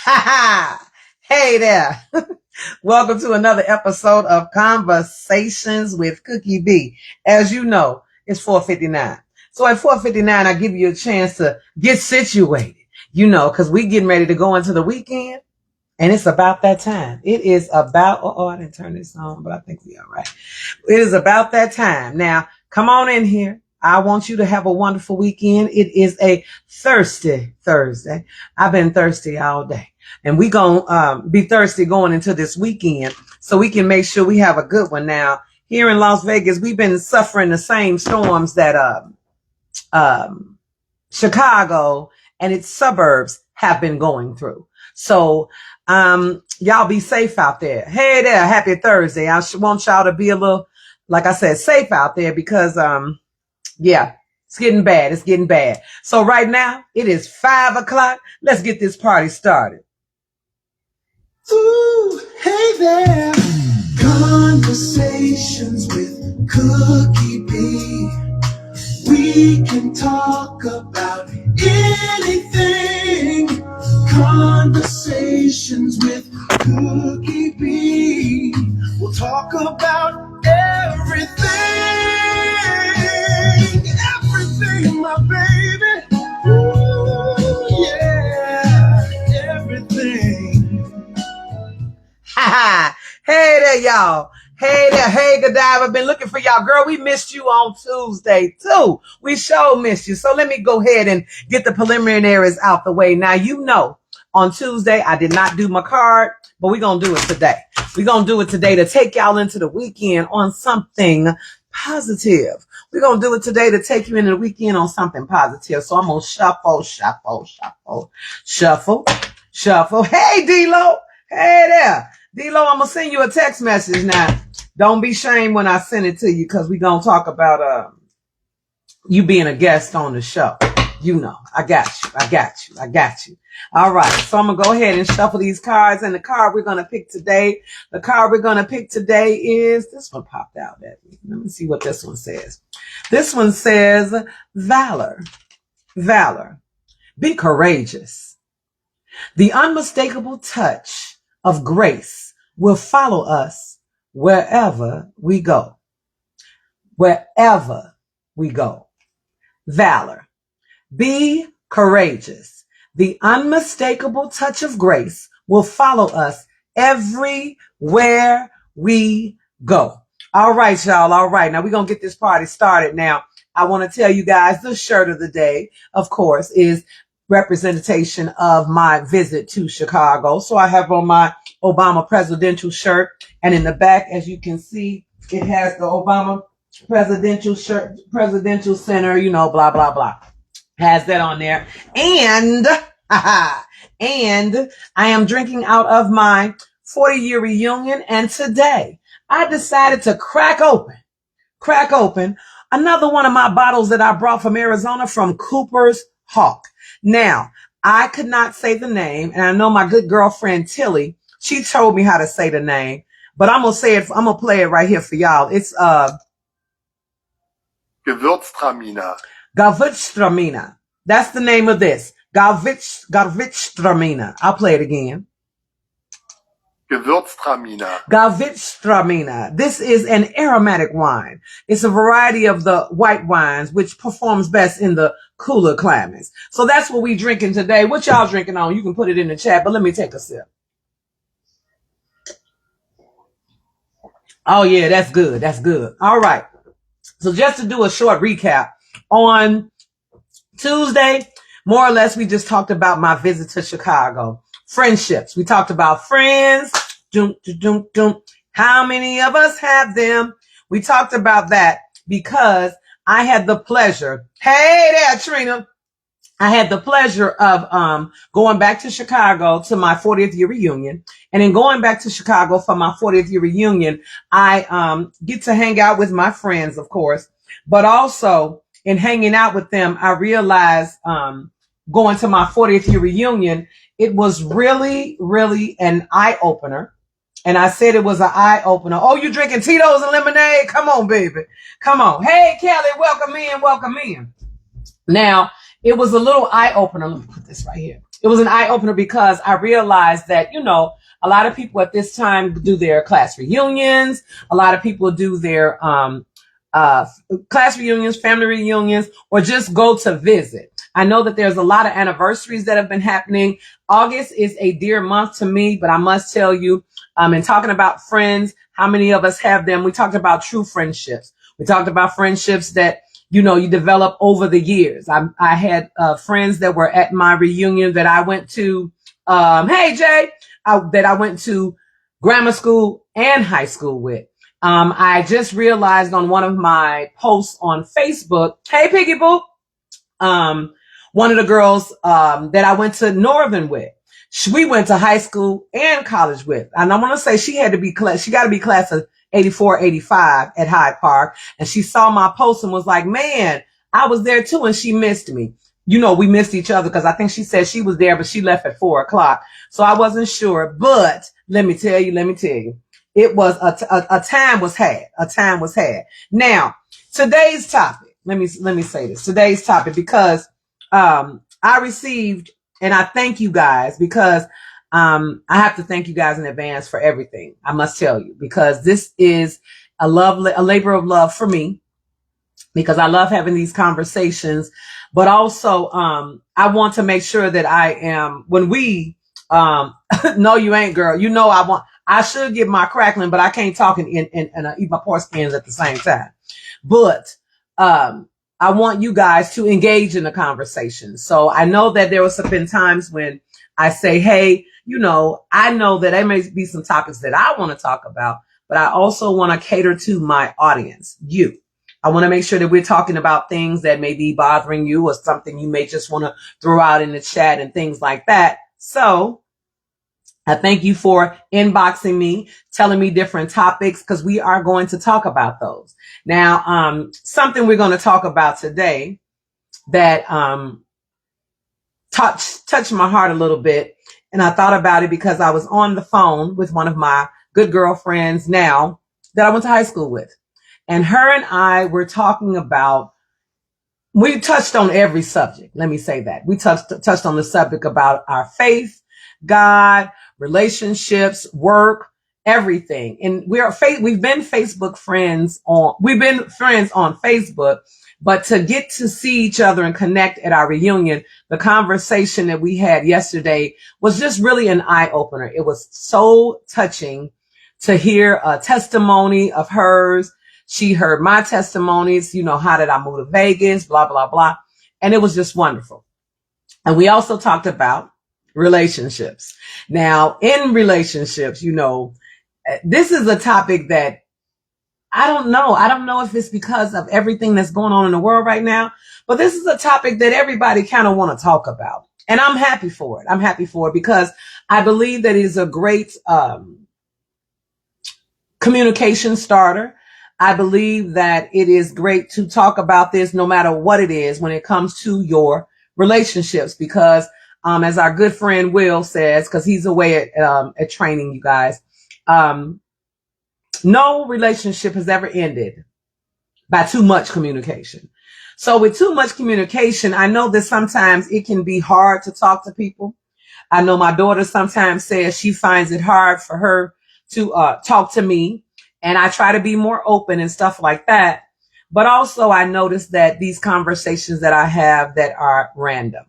Ha ha! Hey there. Welcome to another episode of Conversations with Cookie B. As you know, it's 4:59. So at 4:59, I give you a chance to get situated, because we getting ready to go into the weekend. And it's about that time. It is about, I didn't turn this on, but I think we're all right. It is about that time. Now, come on in here. I want you to have a wonderful weekend. It is a thirsty Thursday. I've been thirsty all day. And we're going to be thirsty going into this weekend so we can make sure we have a good one. Now, here in Las Vegas, we've been suffering the same storms that Chicago and its suburbs have been going through. So y'all be safe out there. Hey there, happy Thursday. I want y'all to be a little, like I said, safe out there because it's getting bad. It's getting bad. So right now it is 5 o'clock. Let's get this party started. Ooh, hey there. Conversations with Cookie B. We can talk about anything. Conversations with Cookie B. We'll talk about everything. Everything, my baby. Ooh, yeah. Everything. Hey there, y'all. Hey there, hey Godiva. I've been looking for y'all. Girl, we missed you on Tuesday too. We sure missed you. So let me go ahead and get the preliminaries out the way. Now, on Tuesday, I did not do my card, but we're going to do it today. We're going to do it today to take y'all into the weekend on something positive. We're going to do it today to take you into the weekend on something positive. So I'm going to shuffle. Hey, D-Lo. Hey there. D-Lo, I'm going to send you a text message now. Don't be shamed when I send it to you because we're going to talk about you being a guest on the show. I got you. All right. So I'm going to go ahead and shuffle these cards. And the card we're going to pick today, is, this one popped out at me. Let me see what this one says. This one says, Valor. Be courageous. The unmistakable touch of grace will follow us wherever we go. Valor. Be courageous. The unmistakable touch of grace will follow us everywhere we go. All right, y'all. All right. Now we're going to get this party started. Now, I want to tell you guys the shirt of the day, of course, is representation of my visit to Chicago. So I have on my Obama presidential shirt, and in the back, as you can see, it has the Obama presidential shirt, presidential center, blah, blah, blah. Has that on there. And I am drinking out of my 40-year reunion. And today I decided to crack open another one of my bottles that I brought from Arizona from Cooper's Hawk. Now, I could not say the name, and I know my good girlfriend Tilly, she told me how to say the name, but I'm going to say it. I'm going to play it right here for y'all. It's Gewürztraminer. That's the name of this. Gewürztraminer. I'll play it again. Gewürztraminer. This is an aromatic wine. It's a variety of the white wines, which performs best in the cooler climates. So that's what we drinking today. What y'all drinking on? You can put it in the chat, but let me take a sip. Oh yeah, that's good. All right. So just to do a short recap, on Tuesday, more or less, we just talked about my visit to Chicago. Friendships. We talked about friends. How many of us have them? We talked about that because I had the pleasure. Hey there, Trina. I had the pleasure of going back to Chicago to my 40th year reunion. And in going back to Chicago for my 40th year reunion, I get to hang out with my friends, of course. But also in hanging out with them, I realized going to my 40th year reunion, it was really, really an eye-opener. And I said it was an eye-opener. Oh, you drinking Tito's and lemonade? Come on, baby. Come on. Hey, Kelly, welcome in. Now, it was a little eye-opener. Let me put this right here. it was an eye opener because I realized that, a lot of people at this time do their class reunions. A lot of people do their uh, class reunions, family reunions, or just go to visit. I know that there's a lot of anniversaries that have been happening. August is a dear month to me, but I must tell you, in talking about friends, how many of us have them? We talked about true friendships. We talked about friendships that, you develop over the years. I had friends that were at my reunion that I went to. Hey, Jay, that I went to grammar school and high school with. I just realized on one of my posts on Facebook, hey, Piggy Boo, one of the girls that I went to Northern with, we went to high school and college with. And I want to say she got to be class of 84, 85 at Hyde Park. And she saw my post and was like, man, I was there too. And she missed me. We missed each other because I think she said she was there, but she left at 4:00. So I wasn't sure. But let me tell you, it was a time was had. A time was had. Now, today's topic, let me say this. Today's topic, because I received, and I thank you guys because I have to thank you guys in advance for everything. I must tell you, because this is a labor of love for me, because I love having these conversations, but also I want to make sure that I am, when we no, you ain't, girl. I should get my crackling, but I can't talk and eat my pork skins at the same time. But I want you guys to engage in the conversation. So I know that there have been times when I say, hey, I know that there may be some topics that I want to talk about, but I also want to cater to my audience, you. I want to make sure that we're talking about things that may be bothering you or something you may just want to throw out in the chat and things like that. So I thank you for inboxing me, telling me different topics, because we are going to talk about those. Now, something we're going to talk about today that touched my heart a little bit. And I thought about it because I was on the phone with one of my good girlfriends now that I went to high school with. And her and I were talking about, we touched on every subject. Let me say that. We touched on the subject about our faith, God, relationships, work, everything. And we've been friends on Facebook, but to get to see each other and connect at our reunion, the conversation that we had yesterday was just really an eye opener. It was so touching to hear a testimony of hers. She heard my testimonies, how did I move to Vegas, blah, blah, blah. And it was just wonderful. And we also talked about relationships. Now, in relationships, this is a topic that I don't know. I don't know if it's because of everything that's going on in the world right now, but this is a topic that everybody kind of want to talk about. And I'm happy for it. I'm happy for it because I believe that it is a great communication starter. I believe that it is great to talk about this no matter what it is when it comes to your relationships, because as our good friend Will says, because he's away at training, you guys, no relationship has ever ended by too much communication. So with too much communication, I know that sometimes it can be hard to talk to people. I know my daughter sometimes says she finds it hard for her to talk to me. And I try to be more open and stuff like that. But also I notice that these conversations that I have that are random.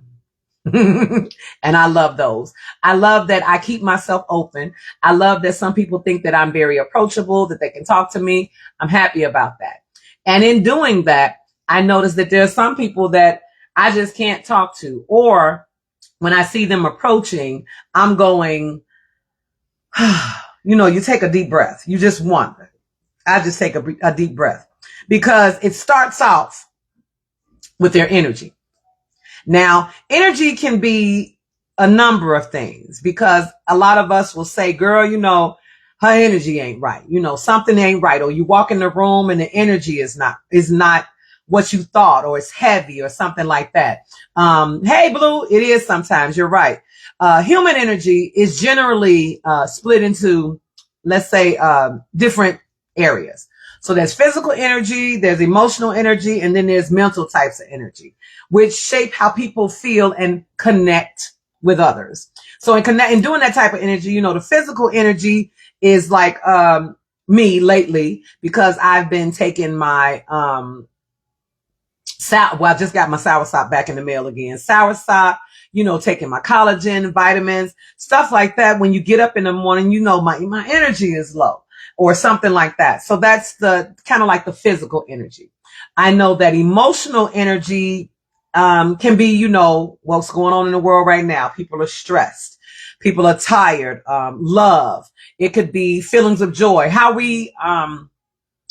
And I love those. I love that I keep myself open. I love that some people think that I'm very approachable, that they can talk to me. I'm happy about that. And in doing that, I notice that there are some people that I just can't talk to, or when I see them approaching, I'm going, you take a deep breath. You just wonder. I just take a deep breath, because it starts off with their energy. Now, energy can be a number of things, because a lot of us will say, girl, her energy ain't right. Something ain't right. Or you walk in the room and the energy is not what you thought, or it's heavy or something like that. Hey, Blue, it is sometimes. You're right. Human energy is generally split into, let's say, different areas. So there's physical energy, there's emotional energy, and then there's mental types of energy, which shape how people feel and connect with others. So in doing that type of energy, the physical energy is like me lately, because I've been taking my I just got my soursop back in the mail again. Soursop, taking my collagen, vitamins, stuff like that. When you get up in the morning, my energy is low or something like that. So that's the kind of like the physical energy. I know that emotional energy can be, what's going on in the world right now. People are stressed. People are tired. Love. It could be feelings of joy. How we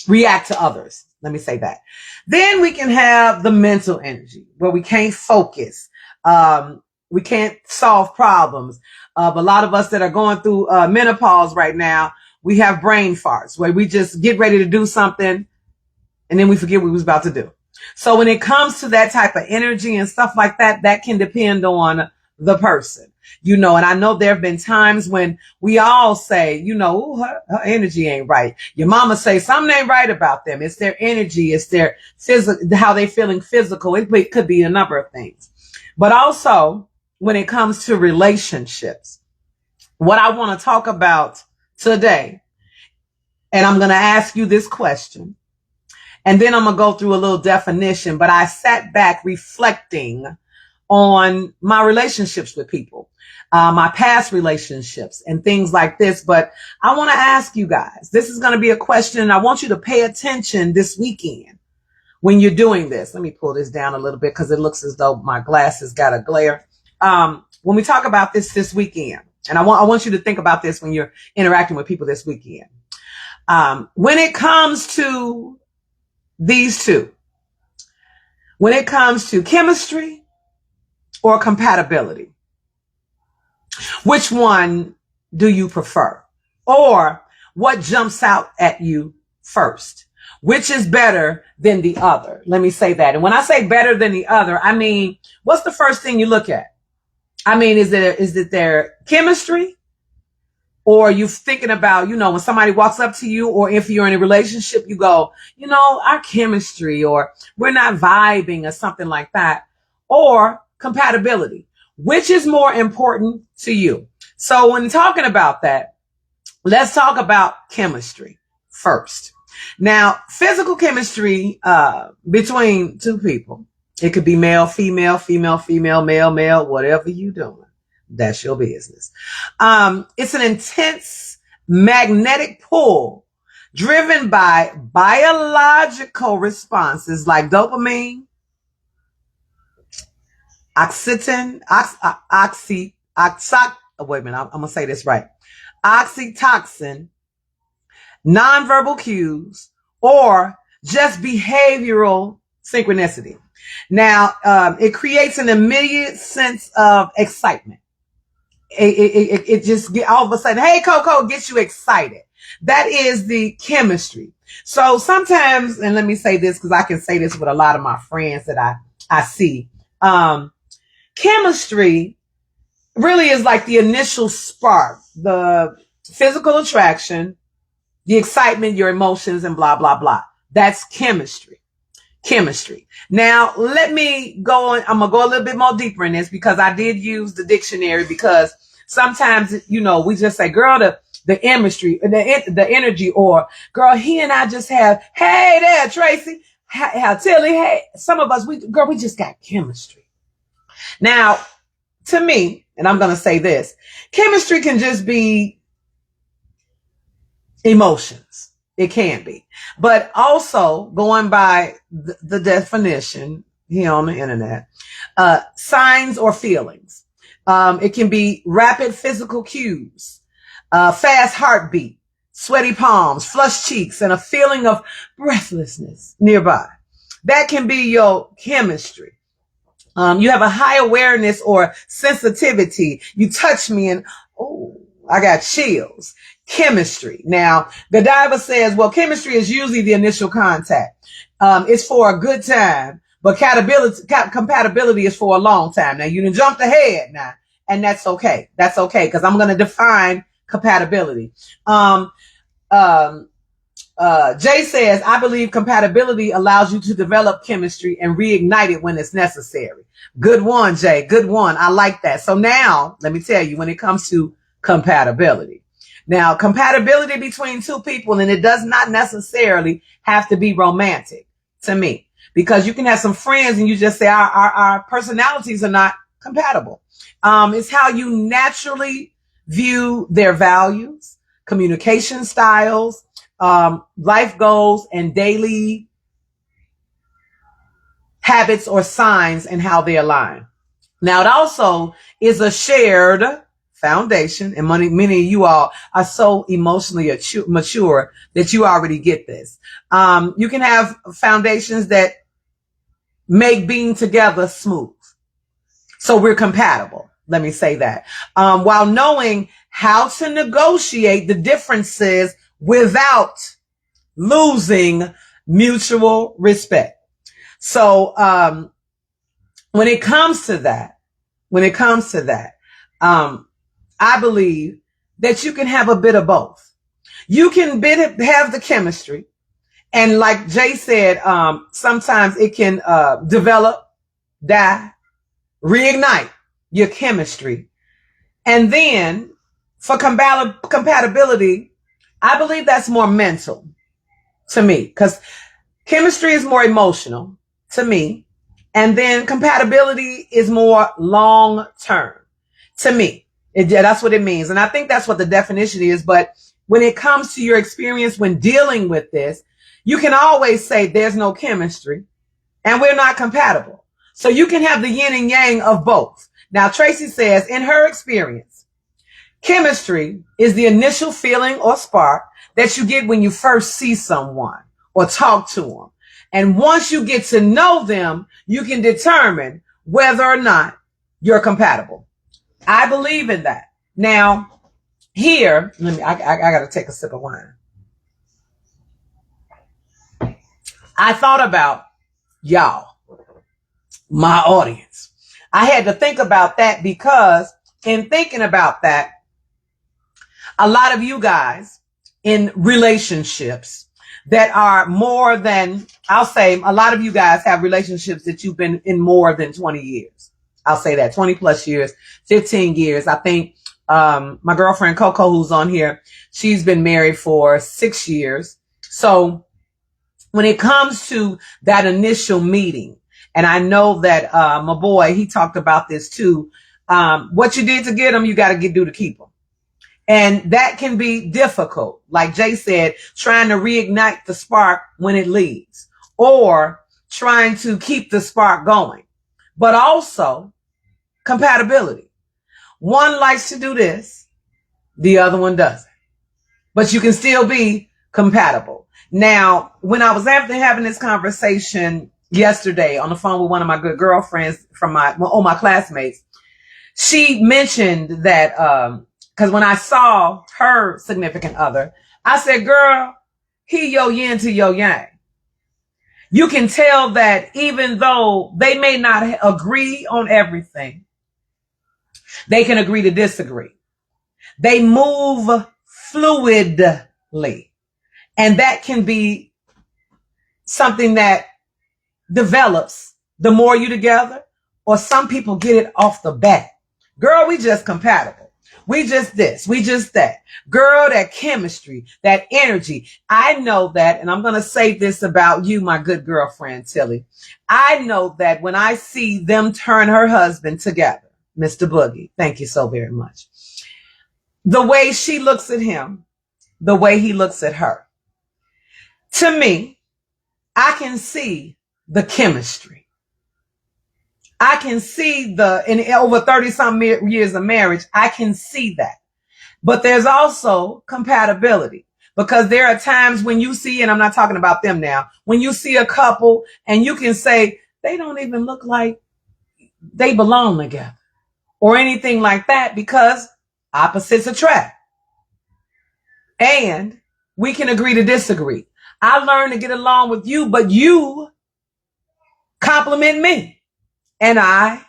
react to others. Let me say that. Then we can have the mental energy where we can't focus. We can't solve problems. A lot of us that are going through menopause right now, we have brain farts where we just get ready to do something and then we forget what we was about to do. So when it comes to that type of energy and stuff like that, that can depend on the person, and I know there have been times when we all say, her energy ain't right. Your mama say something ain't right about them. It's their energy. It's their physical, how they feeling physical. It could be a number of things. But also when it comes to relationships, what I want to talk about today, and I'm going to ask you this question, and then I'm going to go through a little definition, but I sat back reflecting on my relationships with people, my past relationships and things like this. But I want to ask you guys, this is going to be a question, and I want you to pay attention this weekend when you're doing this. Let me pull this down a little bit because it looks as though my glasses got a glare. When we talk about this weekend, and I want you to think about this when you're interacting with people this weekend. When it comes to these two, when it comes to chemistry or compatibility, which one do you prefer? Or what jumps out at you first? Which is better than the other? Let me say that. And when I say better than the other, I mean, what's the first thing you look at? I mean, is it their chemistry? Or are you thinking about, when somebody walks up to you, or if you're in a relationship, you go, our chemistry, or we're not vibing, or something like that. Or compatibility. Which is more important to you? So when talking about that, let's talk about chemistry first. Now, physical chemistry between two people, it could be male, female, female, female, male, male, whatever you doing. That's your business. It's an intense magnetic pull driven by biological responses like dopamine, oxytocin, wait a minute, I'm going to say this right. Oxytocin, nonverbal cues, or just behavioral synchronicity. Now, it creates an immediate sense of excitement. It just all of a sudden, hey, Coco, gets you excited. That is the chemistry. So sometimes, and let me say this because I can say this with a lot of my friends that I see, chemistry really is like the initial spark, the physical attraction, the excitement, your emotions, and blah, blah, blah. That's chemistry. Now, let me go on. I'm going to go a little bit more deeper in this because I did use the dictionary, because sometimes, we just say, girl, the chemistry, the energy, or girl, he and I just have, hey there, Tracy, how Tilly, hey, some of us, we just got chemistry. Now, to me, and I'm going to say this, chemistry can just be emotions. It can be. But also, going by the definition here on the internet, signs or feelings. It can be rapid physical cues, fast heartbeat, sweaty palms, flushed cheeks, and a feeling of breathlessness nearby. That can be your chemistry. You have a high awareness or sensitivity. You touch me and, oh, I got chills. Chemistry. Now, Godiva says, well, chemistry is usually the initial contact. It's for a good time, but compatibility is for a long time. Now, you done jumped ahead now, and that's okay. That's okay, because I'm going to define compatibility. Jay says, I believe compatibility allows you to develop chemistry and reignite it when it's necessary. Good one, Jay. Good one. I like that. So now, let me tell you, when it comes to compatibility. Now, compatibility between two people, and it does not necessarily have to be romantic to me, because you can have some friends and you just say our personalities are not compatible. It's how you naturally view their values, communication styles, life goals, and daily habits or signs, and how they align. Now, it also is a shared foundation, and many of you all are so emotionally mature that you already get this. You can have foundations that make being together smooth. So we're compatible. Let me say that. While knowing how to negotiate the differences without losing mutual respect. So, when it comes to that, I believe that you can have a bit of both. You can have the chemistry, and like Jay said, sometimes it can develop, die, reignite your chemistry. And then for compatibility, I believe that's more mental to me, because chemistry is more emotional to me. And then compatibility is more long term to me. That's what it means. And I think that's what the definition is. But when it comes to your experience when dealing with this, you can always say there's no chemistry and we're not compatible. So you can have the yin and yang of both. Now, Tracy says, in her experience, chemistry is the initial feeling or spark that you get when you first see someone or talk to them. And once you get to know them, you can determine whether or not you're compatible. I believe in that. Now, here, I got to take a sip of wine. I thought about y'all, my audience. I had to think about that, because in thinking about that, a lot of you guys in relationships that are more than, I'll say, a lot of you guys have relationships that you've been in more than 20 years. I'll say that, 20 plus years, 15 years. I think my girlfriend Coco, who's on here, she's been married for 6 years. So when it comes to that initial meeting, and I know that my boy, he talked about this too, what you did to get them, you got to do to keep them. And that can be difficult. Like Jay said, trying to reignite the spark when it leaves, or trying to keep the spark going. But also compatibility. One likes to do this, the other one doesn't. But you can still be compatible. Now, when I was after having this conversation yesterday on the phone with one of my good girlfriends from my classmates, she mentioned that, because when I saw her significant other, I said, girl, he your yin to your yang. You can tell that even though they may not agree on everything, they can agree to disagree. They move fluidly. And that can be something that develops the more you together, or some people get it off the bat. Girl, we just compatible. We just this, we just that. Girl, that chemistry, that energy. I know that, and I'm going to say this about you, my good girlfriend, Tilly. I know that when I see them turn her husband together, Mr. Boogie, thank you so very much. The way she looks at him, the way he looks at her. To me, I can see the chemistry. I can see in over 30 something years of marriage, I can see that. But there's also compatibility, because there are times when you see, and I'm not talking about them now, when you see a couple and you can say, they don't even look like they belong together or anything like that, because opposites attract. And we can agree to disagree. I learned to get along with you, but you compliment me and I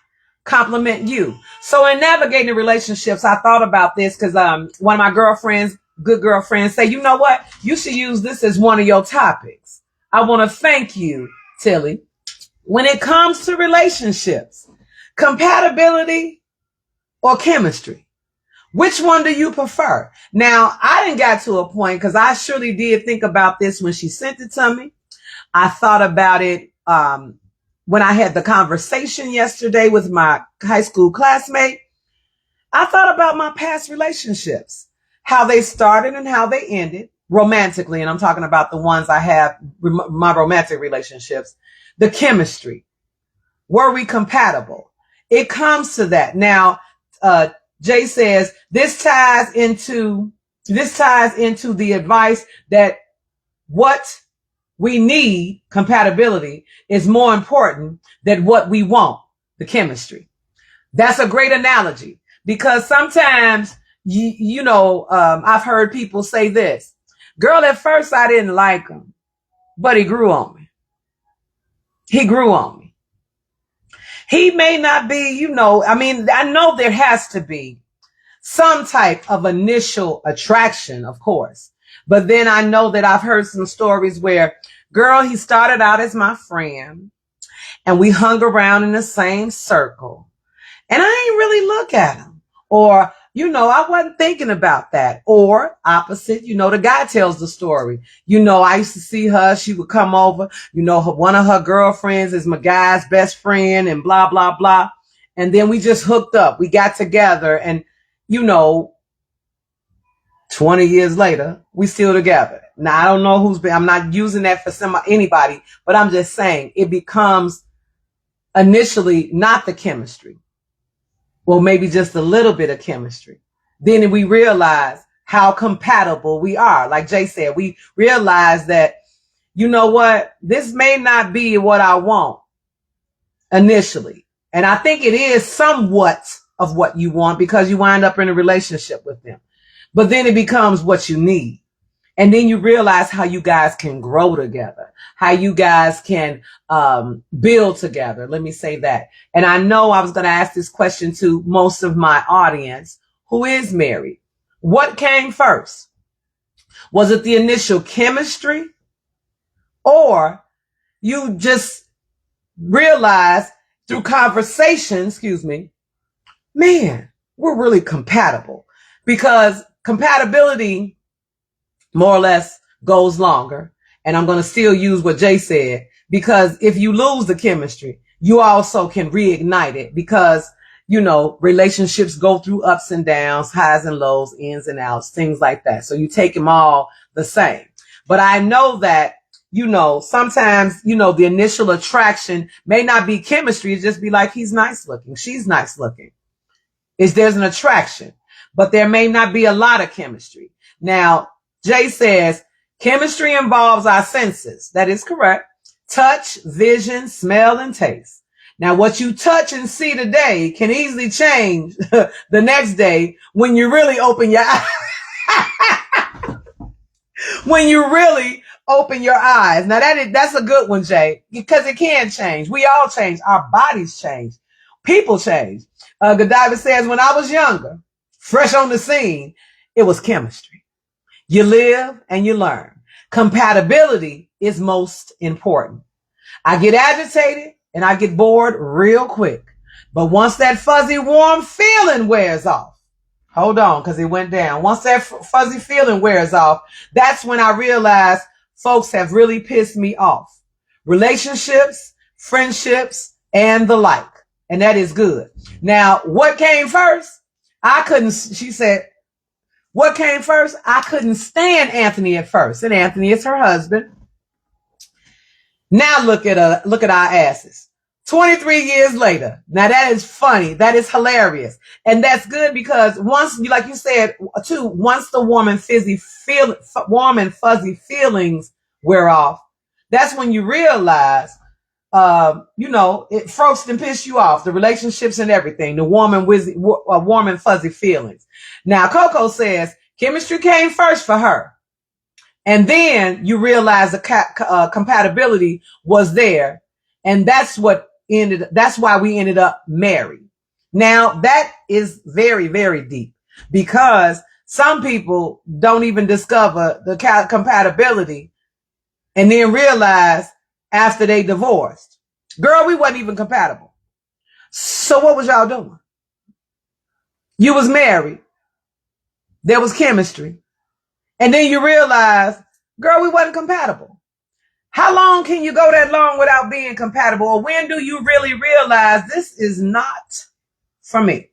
compliment you. So in navigating relationships, I thought about this because one of my girlfriends good girlfriend say, you know what? You should use this as one of your topics. I want to thank you, Tilly. When it comes to relationships, compatibility or chemistry, which one do you prefer? Now, I didn't get to a point because I surely did think about this when she sent it to me. I thought about it when I had the conversation yesterday with my high school classmate. I thought about my past relationships, how they started and how they ended romantically. And I'm talking about the ones I have, my romantic relationships, the chemistry. Were we compatible? It comes to that. Now, Jay says this ties into the advice that what we need, compatibility, is more important than what we want, the chemistry. That's a great analogy because sometimes, I've heard people say this, girl, at first I didn't like him, but he grew on me. He grew on me. He may not be, I know there has to be some type of initial attraction, of course. But then I know that I've heard some stories where, girl, he started out as my friend and we hung around in the same circle. And I ain't really look at him. Or, I wasn't thinking about that. Or opposite, the guy tells the story. I used to see her. She would come over. One of her girlfriends is my guy's best friend and blah, blah, blah. And then we just hooked up. We got together and, 20 years later, we still together. Now, I don't know I'm not using that for anybody, but I'm just saying it becomes initially not the chemistry. Well, maybe just a little bit of chemistry. Then we realize how compatible we are. Like Jay said, we realize that, this may not be what I want initially. And I think it is somewhat of what you want because you wind up in a relationship with them. But then it becomes what you need. And then you realize how you guys can grow together, how you guys can build together. Let me say that. And I know I was going to ask this question to most of my audience who is married. What came first? Was it the initial chemistry or you just realized through conversation, man, we're really compatible? Because compatibility more or less goes longer. And I'm going to still use what Jay said, because if you lose the chemistry, you also can reignite it because, relationships go through ups and downs, highs and lows, ins and outs, things like that. So you take them all the same. But I know that, sometimes, the initial attraction may not be chemistry. It just be like, he's nice looking. She's nice looking. There's an attraction, but there may not be a lot of chemistry. Now, Jay says, chemistry involves our senses. That is correct. Touch, vision, smell, and taste. Now, what you touch and see today can easily change the next day when you really open your eyes. When you really open your eyes. Now, that's a good one, Jay, because it can change. We all change. Our bodies change. People change. Godiva says, when I was younger, fresh on the scene, it was chemistry. You live and you learn. Compatibility is most important. I get agitated and I get bored real quick. But once that fuzzy, warm feeling wears off, hold on, because it went down. Once that fuzzy feeling wears off, that's when I realize folks have really pissed me off. Relationships, friendships, and the like. And that is good. Now, what came first? She said, what came first? I couldn't stand Anthony at first. And Anthony is her husband. Now look at our asses. 23 years later. Now that is funny. That is hilarious. And that's good because once, like you said, too, once the warm and fuzzy feelings wear off, that's when you realize, it folks can piss you off, the relationships and everything, the warm and fuzzy feelings. Now, Coco says chemistry came first for her. And then you realize the compatibility was there. And that's why we ended up married. Now that is very, very deep because Some people don't even discover the compatibility and then realize after they divorced. Girl, we wasn't even compatible. So what was y'all doing? You was married. There was chemistry. And then you realize, girl, we wasn't compatible. How long can you go that long without being compatible? Or when do you really realize this is not for me?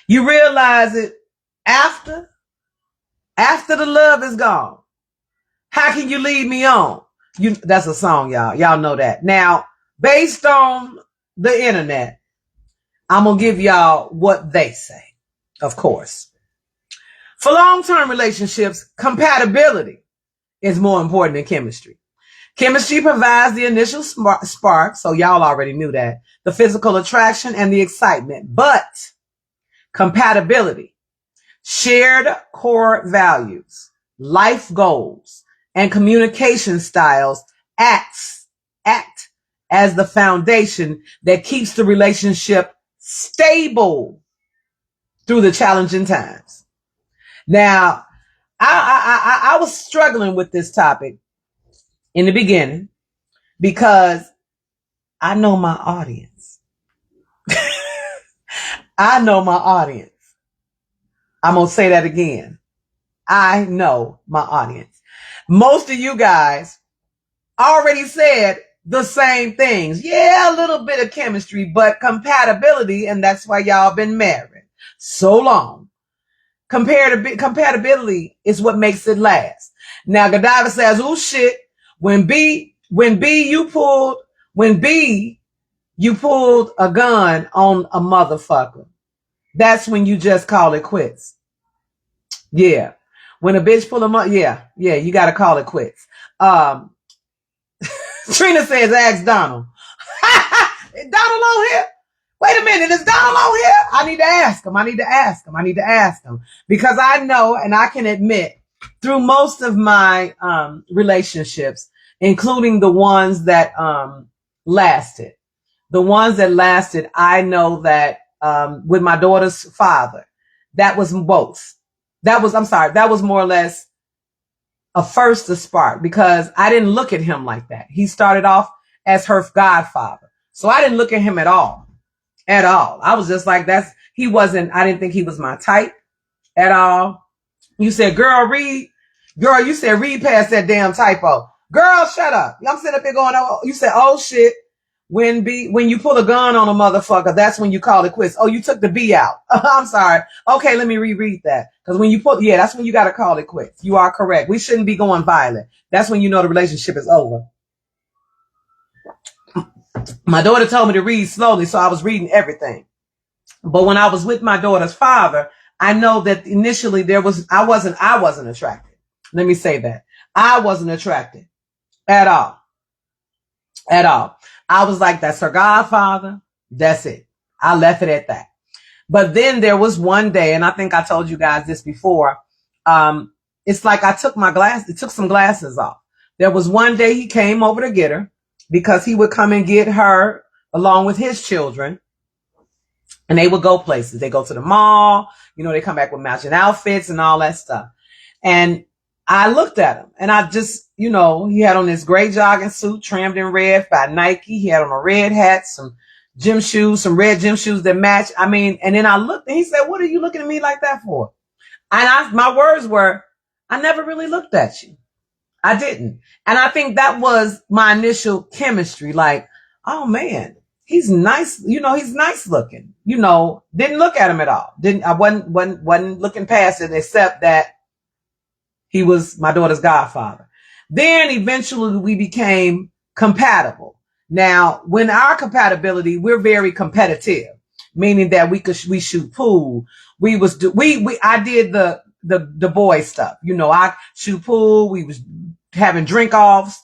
You realize it after the love is gone. How can you lead me on? That's a song, y'all. Y'all know that. Now, based on the internet, I'm going to give y'all what they say, of course. For long-term relationships, compatibility is more important than chemistry. Chemistry provides the initial spark, so y'all already knew that, the physical attraction and the excitement. But compatibility, shared core values, life goals, and communication styles act as the foundation that keeps the relationship stable through the challenging times. Now, I was struggling with this topic in the beginning because I know my audience. I know my audience. I'm going to say that again. I know my audience. Most of you guys already said the same things. Yeah, a little bit of chemistry, but compatibility, and that's why y'all been married so long. Compatibility is what makes it last. Now, Godiva says, oh shit, when B you pulled a gun on a motherfucker, that's when you just call it quits. Yeah. When a bitch pull them up, yeah, you got to call it quits. Trina says, ask Donald. Is Donald on here? Wait a minute, is Donald on here? I need to ask him. Because I know, and I can admit, through most of my relationships, including the ones that lasted, I know that with my daughter's father, that was both. That was more or less a first to spark, because I didn't look at him like that. He started off as her godfather. So I didn't look at him at all. I was just like, I didn't think he was my type at all. You said, read past that damn typo. Girl, shut up. I'm sitting up here going, oh, you said, oh shit. When you pull a gun on a motherfucker, that's when you call it quits. Oh, you took the B out. I'm sorry. Okay, let me reread that. Because when you that's when you got to call it quits. You are correct. We shouldn't be going violent. That's when you know the relationship is over. My daughter told me to read slowly, so I was reading everything. But when I was with my daughter's father, I know that initially I wasn't attracted. Let me say that. I wasn't attracted at all. At all. I was like, that's her godfather. That's it. I left it at that. But then there was one day, and I think I told you guys this before. It's like I took some glasses off. There was one day he came over to get her because he would come and get her along with his children. And they would go places. They go to the mall. They come back with matching outfits and all that stuff. And I looked at him and I just, he had on this gray jogging suit trimmed in red by Nike. He had on a red hat, some red gym shoes that match. And then I looked and he said, what are you looking at me like that for? And my words were, I never really looked at you. I didn't. And I think that was my initial chemistry. Like, oh man, he's nice. He's nice looking, didn't look at him at all. I wasn't looking past it except that he was my daughter's godfather. Then eventually we became compatible. Now, when our compatibility, we're very competitive, meaning that we shoot pool. I did the boy stuff. I shoot pool. We was having drink offs.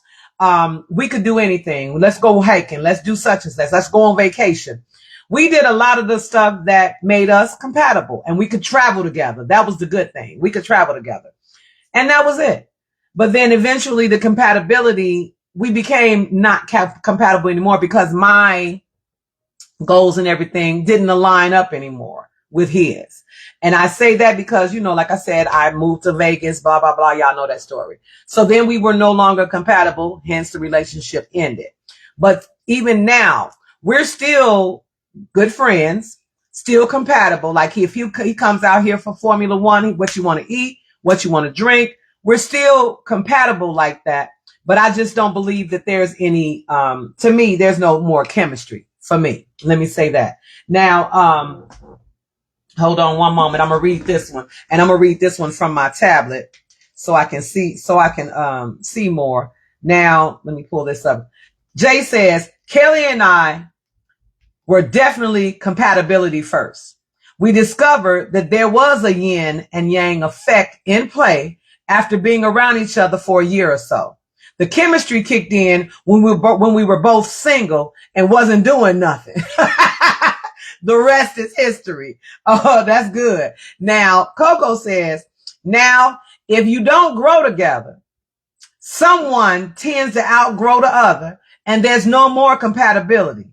We could do anything. Let's go hiking. Let's do such and such. Let's go on vacation. We did a lot of the stuff that made us compatible, and we could travel together. That was the good thing. We could travel together. And that was it. But then eventually the compatibility, we became not compatible anymore because my goals and everything didn't align up anymore with his. And I say that because, like I said, I moved to Vegas, blah, blah, blah. Y'all know that story. So then we were no longer compatible. Hence the relationship ended. But even now, we're still good friends, still compatible. Like if he comes out here for Formula One, what you want to eat, what you want to drink, we're still compatible like that. But I just don't believe that there's any, to me, there's no more chemistry for me. Let me say that. Now, hold on one moment. I'm going to read this one, and I'm going to read this one from my tablet so I can see more. Now, let me pull this up. Jay says, Kelly and I were definitely compatibility first. We discovered that there was a yin and yang effect in play after being around each other for a year or so. The chemistry kicked in when we were both single and wasn't doing nothing. The rest is history. Oh, that's good. Now, Coco says, now, if you don't grow together, someone tends to outgrow the other, and there's no more compatibility.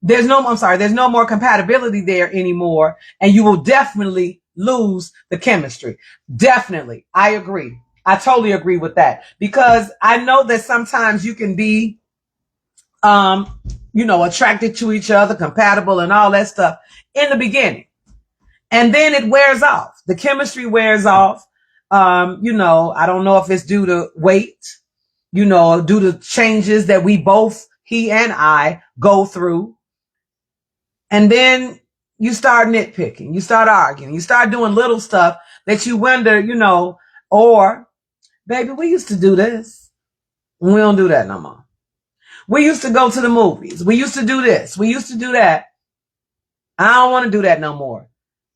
There's no more compatibility there anymore, and you will definitely lose the chemistry. Definitely. I agree. I totally agree with that, because I know that sometimes you can be, attracted to each other, compatible and all that stuff in the beginning. And then it wears off. The chemistry wears off. I don't know if it's due to weight, due to changes that we both, he and I, go through. And then you start nitpicking, you start arguing, you start doing little stuff that you wonder, or, baby, we used to do this. We don't do that no more. We used to go to the movies. We used to do this. We used to do that. I don't want to do that no more.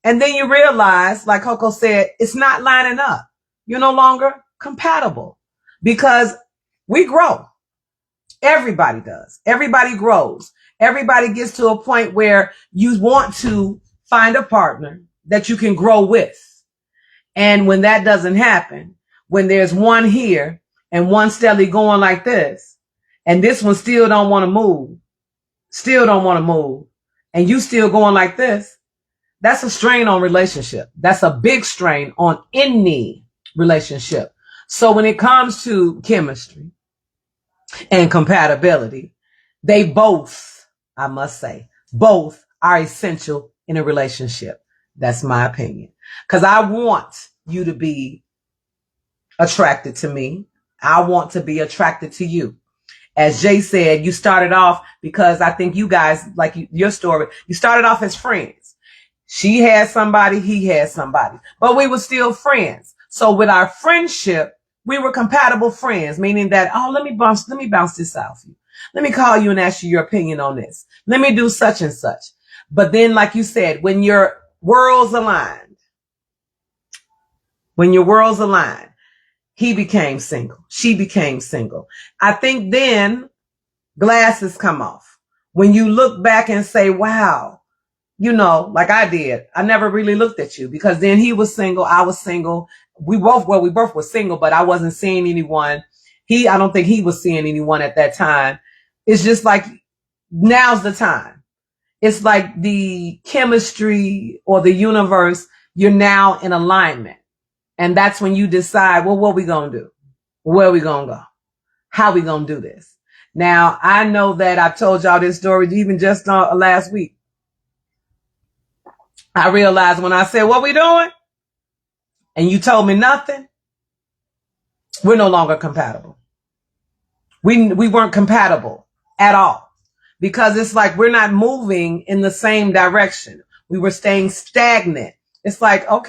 And then you realize, like Coco said, it's not lining up. You're no longer compatible because we grow. Everybody does. Everybody grows. Everybody gets to a point where you want to find a partner that you can grow with. And when that doesn't happen, when there's one here and one steadily going like this, and this one still don't want to move, and you still going like this, that's a strain on relationship. That's a big strain on any relationship. So when it comes to chemistry and compatibility, they both, I must say, both are essential in a relationship. That's my opinion. Because I want you to be attracted to me. I want to be attracted to you. As Jay said, you started off because I think you guys, like your story, you started off as friends. She had somebody, he had somebody, but we were still friends. So with our friendship, we were compatible friends, meaning that, let me bounce this off you. Let me call you and ask you your opinion on this. Let me do such and such. But then, like you said, when your worlds aligned, he became single. She became single. I think then glasses come off. When you look back and say, wow, like I did, I never really looked at you because then he was single. I was single. We both were single, but I wasn't seeing anyone. I don't think he was seeing anyone at that time. It's just like, now's the time. It's like the chemistry or the universe, you're now in alignment. And that's when you decide, well, what we going to do? Where we going to go? How we going to do this? Now, I know that I've told y'all this story even just last week. I realized when I said, what we doing? And you told me nothing, we're no longer compatible. We weren't compatible at all because it's like we're not moving in the same direction. We were staying stagnant. It's like, okay.